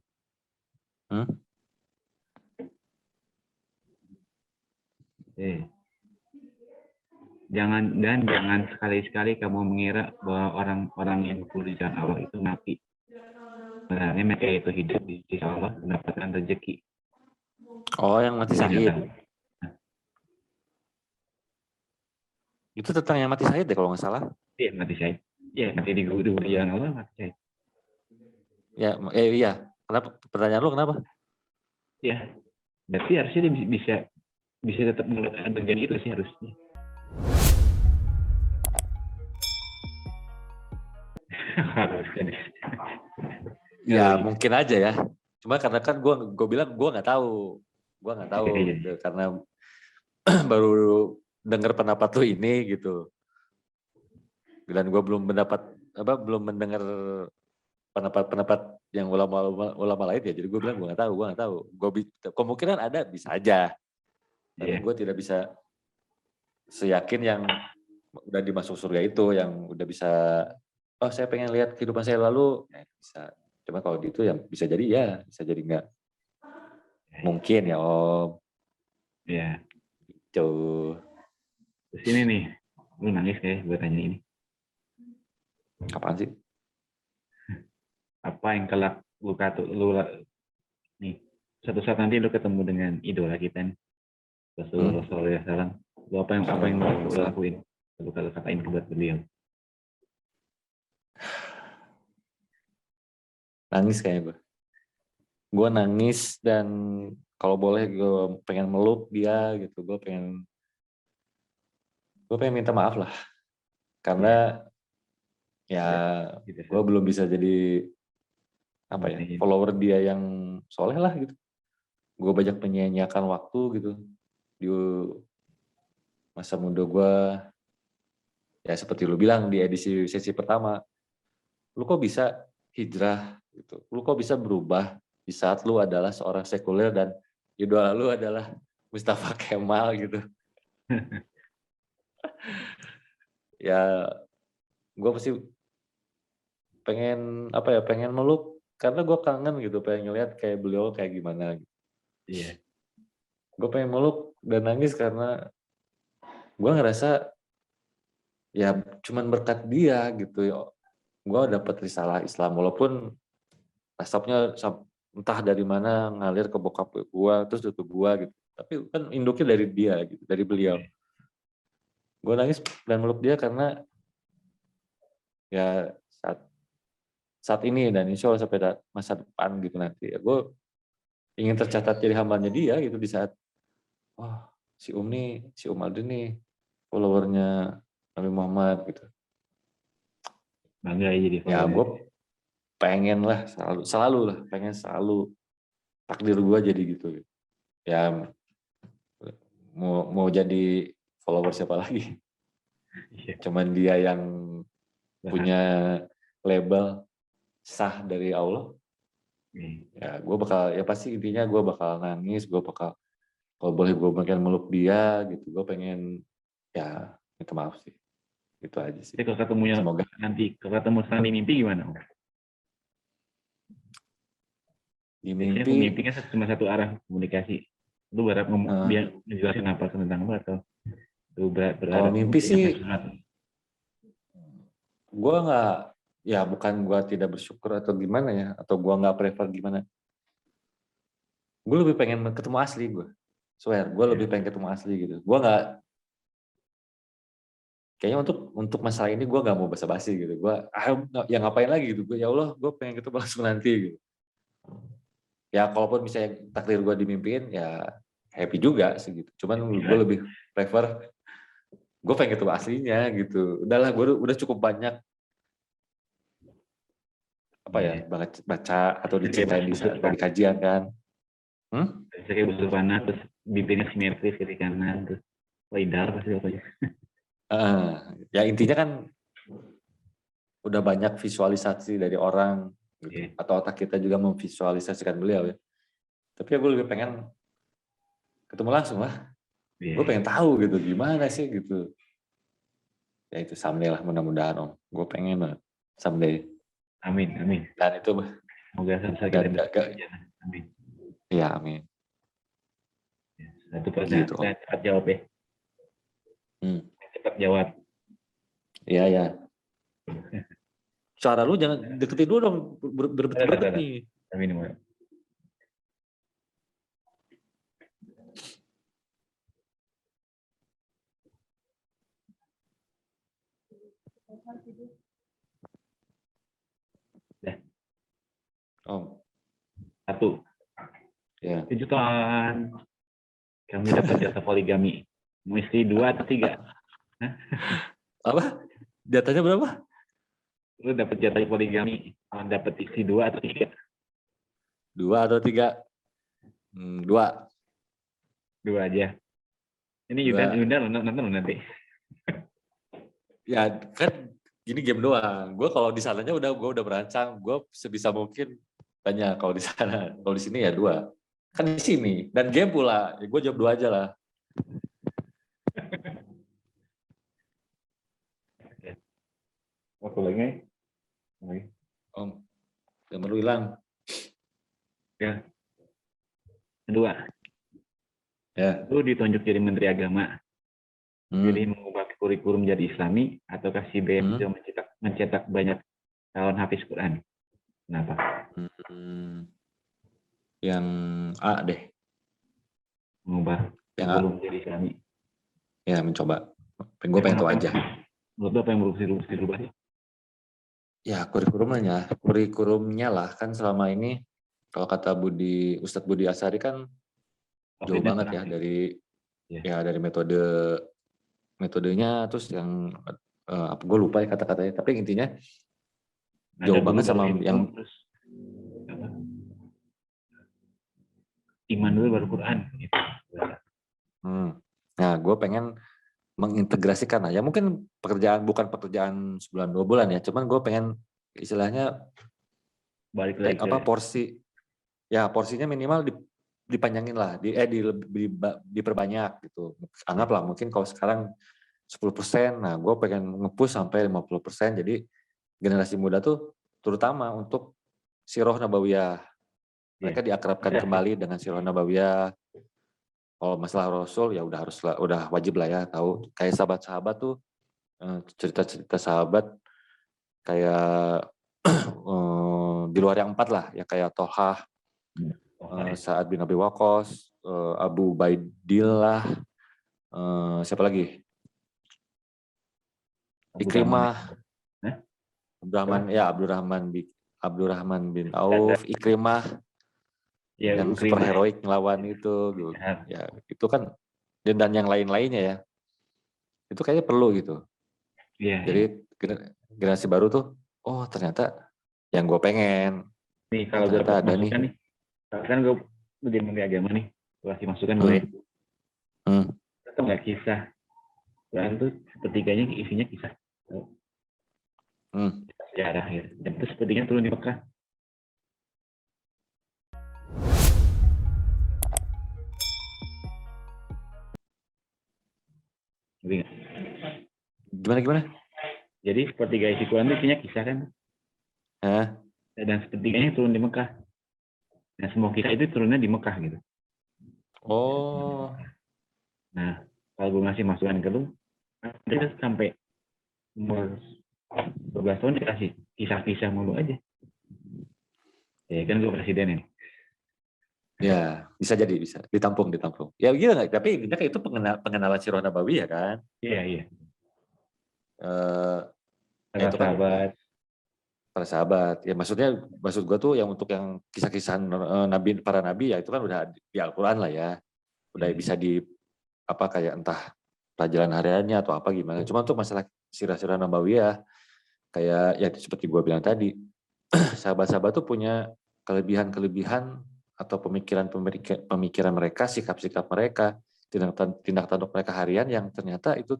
Jangan sekali-sekali kamu mengira bahwa orang-orang yang di jalan Allah itu mati. Sebenarnya mereka itu hidup di sisi Allah mendapatkan rezeki. Oh, yang mati syahid. Itu tentang yang mati syahid deh kalau nggak salah. Iya, mati syahid. Iya, mati di jalan Allah mati syahid. Ya, iya. Kenapa? Pertanyaan lu kenapa? Ya, berarti harusnya dia bisa tetap melihat adegan itu sih harusnya. Ya mungkin aja ya. Cuma karena kan gue bilang gue nggak tahu gitu. Karena baru dengar pendapat lu ini gitu. Dan gue belum mendengar pendapat yang ulama lain ya. Jadi gue bilang gue nggak tahu. Kemungkinan ada, bisa aja. Tapi gue tidak bisa seyakin yang udah dimasuk surga itu, yang udah bisa, oh saya pengen lihat kehidupan saya lalu, ya bisa. Cuma kalau gitu ya bisa jadi enggak. Mungkin ya Om. Iya. Gitu. Terus ini nih, lu nangis kayak gue tanya ini. Apaan sih? Apa yang kelak lu nih, suatu saat nanti lu ketemu dengan idola kita nih, Rasulullah SAW. Lo apa yang lo lakuin? Lo katain buat beliau. Nangis kayaknya gue nangis, dan kalau boleh gue pengen meluk dia gitu. Gue pengen minta maaf lah, karena ya gitu, gue belum bisa jadi follower dia yang soleh lah gitu. Gue banyak menyia-nyiakan waktu gitu di masa muda gue. Ya seperti lu bilang di edisi sesi pertama, lu kok bisa hijrah gitu, lu kok bisa berubah di saat lu adalah seorang sekuler dan idola lu adalah Mustafa Kemal gitu. Ya gue pasti pengen pengen meluk, karena gue kangen gitu, pengen ngeliat kayak beliau kayak gimana gitu. Iya. Gue pengen meluk dan nangis karena gue ngerasa ya cuman berkat dia gitu ya. Gue dapet risalah Islam, walaupun resepnya entah dari mana ngalir ke bokap gue terus ke gue gitu. Tapi kan induknya dari dia gitu, dari beliau. Gue nangis dan meluk dia karena ya saat ini dan insya Allah sampai masa depan gitu nanti ya, gue ingin tercatat jadi hambanya dia gitu di saat si Aldi nih followernya Nabi Muhammad gitu. Bangga ya jadi Ya follower. gue pengen lah selalu lah pengen selalu takdir gue jadi gitu. Ya mau jadi follower siapa lagi? Cuman dia yang punya label sah dari Allah. Ya gue bakal, ya pasti intinya gue bakal nangis, gue bakal kalau boleh gue pengen meluk dia gitu, gue pengen ya minta maaf sih, itu aja sih. Jadi kalau ketemunya Semoga nanti ketemu sekarang di mimpi gimana? di Biasanya mimpi mimpi kan cuma satu arah komunikasi. Lu berharap dia menjelaskan apa tentang lu, atau lu kalau berharap mimpi sih sesuatu? gue nggak, ya bukan gue tidak bersyukur atau gimana ya, atau gue nggak prefer gimana. Gue lebih pengen ketemu asli, gue swear, gue lebih pengen ketemu asli gitu. Gue nggak, kayaknya untuk masalah ini gue nggak mau basa-basi gitu. Gue yang ngapain lagi gitu. Gue ya Allah, gue pengen ketemu langsung nanti gitu. Ya kalaupun misalnya takdir gue dimimpiin ya happy juga sih gitu. Cuman gue lebih prefer gue pengen ketemu aslinya gitu. Udahlah, gue udah cukup banyak baca atau diceritain di kajian kan. Kayak busur panah, terus bibirnya simetris kiri kanan, terus lidar pasti apa ya intinya kan udah banyak visualisasi dari orang gitu. Atau otak kita juga memvisualisasikan beliau ya. Tapi ya gue lebih pengen ketemu langsung lah. Gue pengen tahu gitu gimana sih gitu. Ya itu someday lah, mudah-mudahan Om. Gue pengen banget someday. Amin. Dan itu semoga bisa kita amin. Iya, amin. Itu gitu, cepat jawab ya. Cepat jawab. Iya, ya. Suara lu jangan deketin dulu dong, berbet nih. Amin. Satu. Ya. 7 tahun. Kamu dapat jatah poligami. Mau istri 2 atau 3? Apa? Jatahnya berapa? Lu dapat jatah poligami. Mau dapat istri 2 atau 3? 2 atau 3? 2. 2 aja. Ini Yunda nonton nanti. Ya kan gini game doang. Gue kalau di sananya gue udah berancang. Gue sebisa mungkin tanya kalau di sana. Kalau di sini ya 2. Kan di sini dan game pula. Ya gue jawab 2 aja lah. Waktu lagi. Om, gambar lu hilang. Ya. Kedua. Ya. Lu ditunjuk jadi Menteri Agama. Jadi mengubah kurikulum jadi Islami, ataukah si BM mencetak banyak calon hafiz Quran? Kenapa? Yang A deh. Mengubah kurikulum jadi Islami. Ya mencoba. Gue pengen tahu aja. Menurut apa yang harus dirubah sih? Ya kurikulumnya lah kan selama ini kalau kata Ustadz Budi Asari kan jauh banget ya dari dari metodenya, terus yang gue lupa ya kata-katanya, tapi intinya jauh banget sama yang terus, iman dulu baru Quran gitu. Nah gue pengen mengintegrasikan lah ya, mungkin bukan pekerjaan sebulan 2 bulan ya, cuman gue pengen istilahnya balik lagi porsinya minimal dipanjangin lah, diperbanyak gitu. Anggaplah mungkin kalau sekarang 10%, nah gue pengen nge-push sampai 50%, jadi generasi muda tuh terutama untuk Sirah Nabawiyah, mereka diakrabkan kembali dengan Sirah Nabawiyah. Kalau masalah Rasul ya udah wajib lah ya tahu, kayak sahabat-sahabat tuh, cerita-cerita sahabat kayak di luar yang 4 lah, ya kayak Tolhah, Sa'ad bin Abi Waqqas, Abu Ubaidillah, siapa lagi? Ikrimah, Abdurrahman bin Auf, Ikrimah, yang super heroik ngelawan itu, ya itu kan, dan yang lain-lainnya ya, itu kayaknya perlu gitu. Jadi generasi baru tuh, oh ternyata yang gue pengen. Nih kalau gue dapat masukan nih, kan gue udah menteri agama nih, gue kasih masukan gue. Atau nggak kisah, Quran tuh sepertiganya isinya kisah. Sejarah gitu. Dan itu sepertinya turun di Mekah. Gimana? Jadi sepertiga isi Quran itu isinya kisah kan? Dan sepertiganya turun di Mekah. Nah semua kisah itu turunnya di Mekah gitu. Oh. Nah kalau gue ngasih masukan ke lu, kita sampai umur 12 tahun dikasih kisah-kisah mulu aja. Ya kan gue presiden ini. Ya, bisa ditampung. Ya gitu nggak? Tapi intinya itu pengenalan Sirah Nabawiyah kan? Iya. Para sahabat. Ya maksud gue tuh yang untuk yang kisah-kisah para nabi ya itu kan udah di Al-Quran lah ya. Udah bisa kayak entah pelajaran hariannya atau apa gimana. Cuma untuk masalah sirah-sirah Nabawiyah, kayak ya seperti gue bilang tadi, sahabat-sahabat tuh punya kelebihan atau pemikiran mereka, sikap-sikap mereka, tindak tanduk mereka harian yang ternyata itu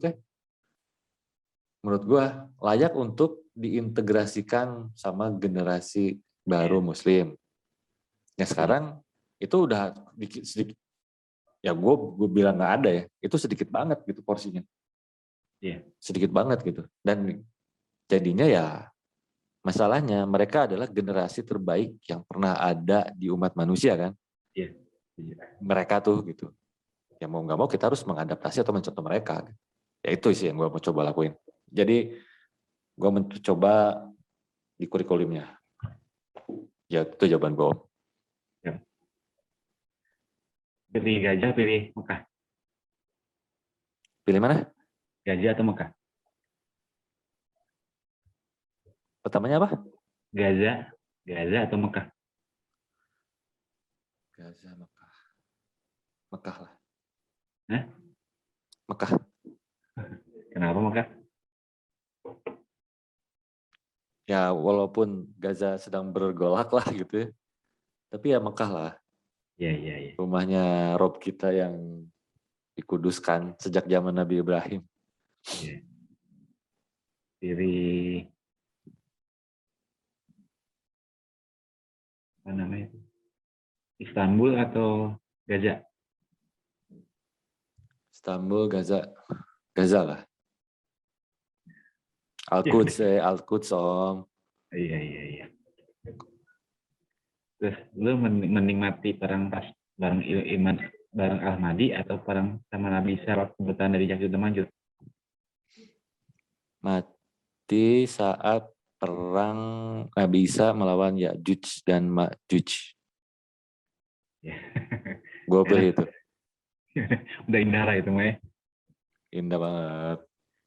menurut gue layak untuk diintegrasikan sama generasi baru Muslim. Yang sekarang itu udah sedikit, ya gue bilang nggak ada ya, itu sedikit banget gitu porsinya. Sedikit banget gitu. Dan jadinya ya masalahnya mereka adalah generasi terbaik yang pernah ada di umat manusia kan. Mereka tuh gitu. Ya mau nggak mau kita harus mengadaptasi atau mencontoh mereka. Ya itu sih yang gue mau coba lakuin. Jadi gue mencoba di kurikulumnya. Ya itu jawaban gue. Pilih gajah, pilih Mekah. Pilih mana? Gajah atau Mekah? Pertamanya apa? Gaza atau Mekah? Gaza, Mekah. Mekah lah. Mekah. Kenapa Mekah? Ya walaupun Gaza sedang bergolak lah gitu ya. Tapi ya Mekah lah. Iya. Rumahnya Rob kita yang dikuduskan sejak zaman Nabi Ibrahim. Iya. Pilih apa namanya? Istanbul atau Gaza? Istanbul, Gaza lah. Al-Quds Om. Iya. Terus lu menikmati perang pas bareng Iman bareng Ahmadi atau perang sama Nabi Syarat kebetulan dari Yakut Manjur? Mati saat perang Nabi Isa melawan Ya'juj dan Ma'juj. Gue pilih itu. Udah indah lah itu mah ya. Indah banget.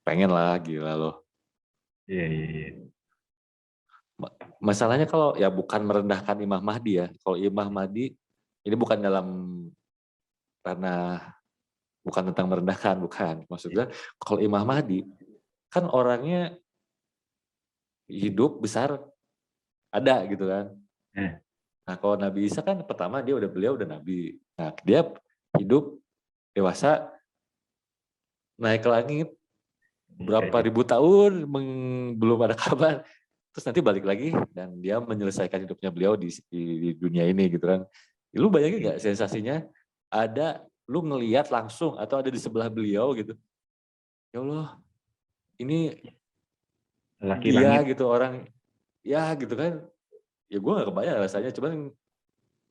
Pengen lah, gila loh. Iya. Masalahnya kalau ya bukan merendahkan Imam Mahdi ya. Kalau Imam Mahdi ini bukan dalam ranah, bukan tentang merendahkan, bukan. Maksudnya kalau Imam Mahdi kan orangnya hidup besar ada gitu kan. Nah kalau Nabi Isa kan pertama beliau udah Nabi. Nah dia hidup dewasa naik ke langit berapa ribu tahun belum ada kabar. Terus nanti balik lagi dan dia menyelesaikan hidupnya beliau di dunia ini gitu kan. Lu bayangin nggak sensasinya ada lu ngelihat langsung atau ada di sebelah beliau gitu. Ya Allah, ini Laki dia langit. gitu orang ya gitu kan. Ya gue nggak kebayang rasanya, cuman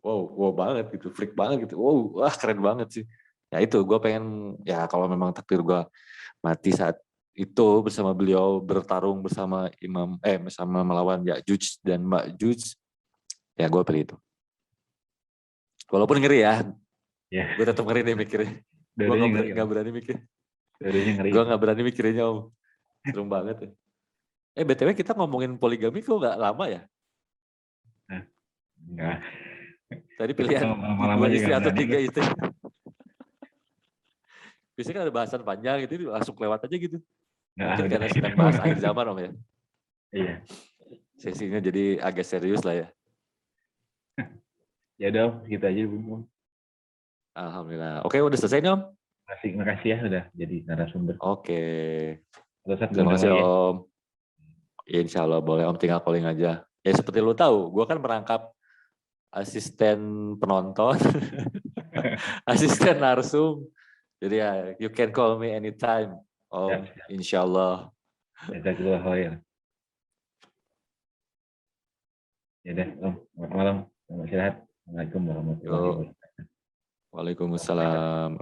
wow banget gitu, freak banget gitu. Wow, wah keren banget sih. Ya itu gue pengen ya kalau memang takdir gue mati saat itu bersama beliau bertarung bersama bersama melawan Ya'juj dan Ma'juj, ya gue pilih itu. Walaupun ngeri ya, gue tetap ngeri deh mikirnya. Gue nggak berani mikir. Gue nggak berani mikirinnya om. Serem banget ya. BTW kita ngomongin poligami kok nggak lama ya? Enggak. Tadi pilihan 2 istri atau 3 istri. Biasanya kan ada bahasan panjang itu langsung lewat aja gitu. Mungkin karena sedang bahas akhir zaman om ya. Iya. Sesinya jadi agak serius lah ya. Ya udah, gitu aja Bu. Alhamdulillah. Oke, udah selesai nih om. Makasih ya udah jadi narasumber. Oke. Terima kasih om. Ya, insya Allah boleh om, tinggal calling aja. Ya seperti lu tahu, gue kan merangkap asisten penonton, asisten narsum. Jadi ya, you can call me anytime om, insya Allah. Jazakallah. Ya udah om, selamat malam, selamat istirahat. Assalamualaikum warahmatullahi wabarakatuh. Waalaikumsalam.